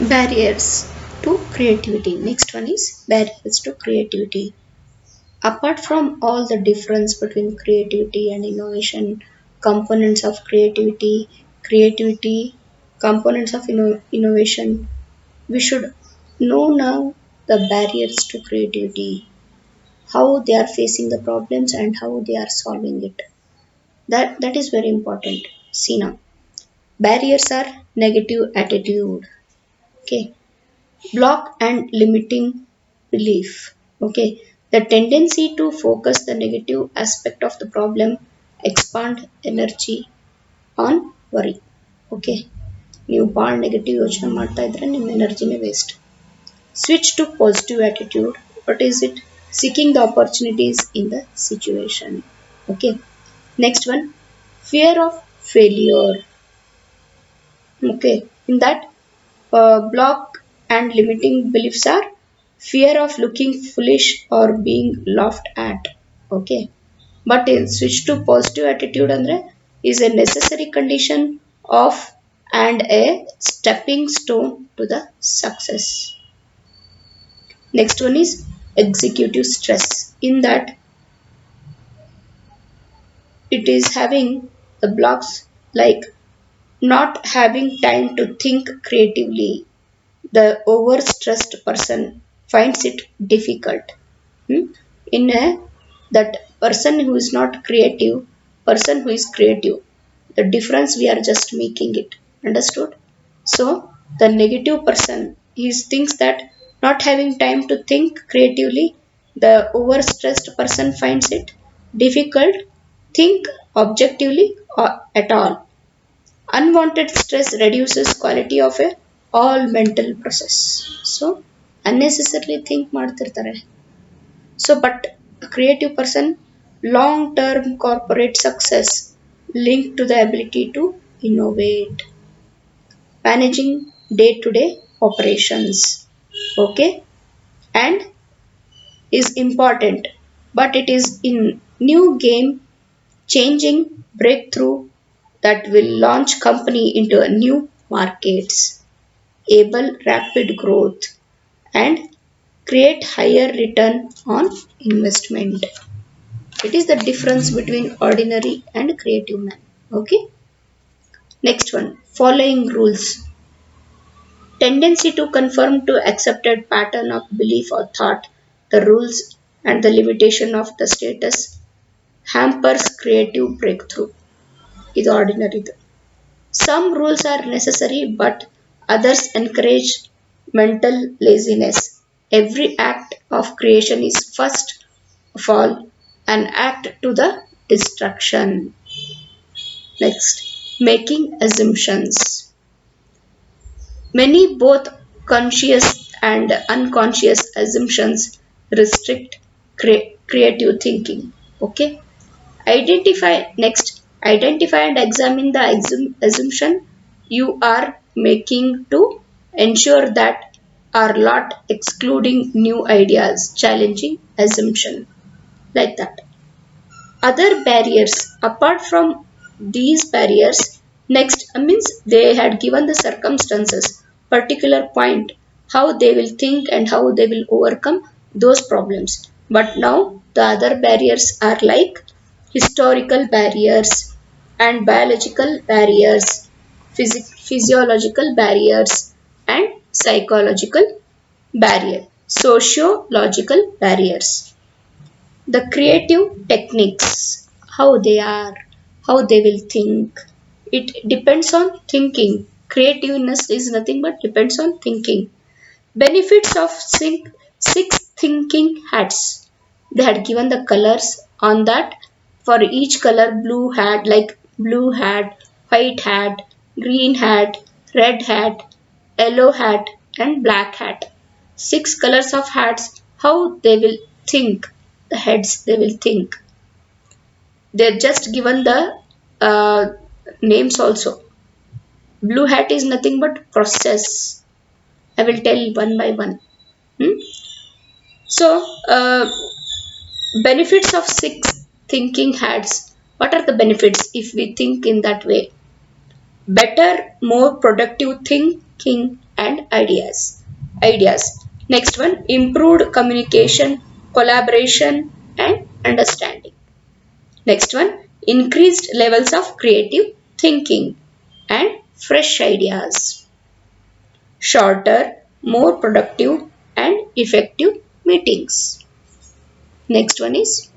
Barriers to creativity. Next one is barriers to creativity. Apart from all the difference between creativity and innovation, components of creativity, components of innovation, we should know now the barriers to creativity, how they are facing the problems and how they are solving it. That is very important. See now, barriers are negative attitude. Okay, block and limiting belief. Okay, the tendency to focus the negative aspect of the problem, expand energy on worry. Okay, ನೀವು ಭಾಳ negative ಯೋಚನೆ ಮಾಡ್ತಾ ಇದ್ರೆ ನಿಮ್ಮ ಎನರ್ಜಿನೇ waste. Switch to positive attitude. What is it? Seeking the opportunities in the situation. Okay, next one, fear of failure. Okay, in that block and limiting beliefs are fear of looking foolish or being laughed at. Okay, but in switch to positive attitude andre is a necessary condition of and a stepping stone to the success. Next one is executive stress. In that it is having the blocks like not having time to think creatively. The overstressed person finds it difficult. Hmm? In a that person who is not creative, person who is creative, the difference we are just making it. Understood? So the negative person, he thinks that not having time to think creatively, the overstressed person finds it difficult think objectively or at all. Unwanted stress reduces quality of a all mental process. So unnecessarily think ಮಾಡ್ತಿರ್ತಾರೆ. So but a creative person, long term corporate success linked to the ability to innovate, managing day to day operations. Okay, and is important, but it is in new game changing breakthrough that will launch company into a new markets, able rapid growth and create higher return on investment. It is the difference between ordinary and creative man. Okay. Next one, following rules. Tendency to conform to accepted pattern of belief or thought, the rules and the limitation of the status hampers creative breakthrough. Is ordinary. Some rules are necessary, but others encourage mental laziness. Every act of creation is first of all an act to the destruction. Next, making assumptions. Many both conscious and unconscious assumptions restrict creative thinking. Okay. Identify and examine the assumption you are making to ensure that are not excluding new ideas, challenging assumption like that. Other barriers apart from these barriers, next means they had given the circumstances, particular point, how they will think and how they will overcome those problems. But now the other barriers are like historical barriers and biological barriers, physiological barriers and psychological barrier, sociological barriers. The creative techniques, how they are, how they will think. It depends on thinking. Creativeness is nothing but depends on thinking. Benefits of six thinking hats. They had given the colors on that. For each color, blue hat, white hat, green hat, red hat, yellow hat, and black hat. Six colors of hats, how they will think, the heads they will think. They're just given the names also. Blue hat is nothing but process. I will tell one by one. Hmm? So, benefits of six thinking hats. What are the benefits if we think in that way? Better, more productive thinking and ideas. Next one, improved communication, collaboration and understanding. Next one, increased levels of creative thinking and fresh ideas. Shorter, more productive and effective meetings. Next one is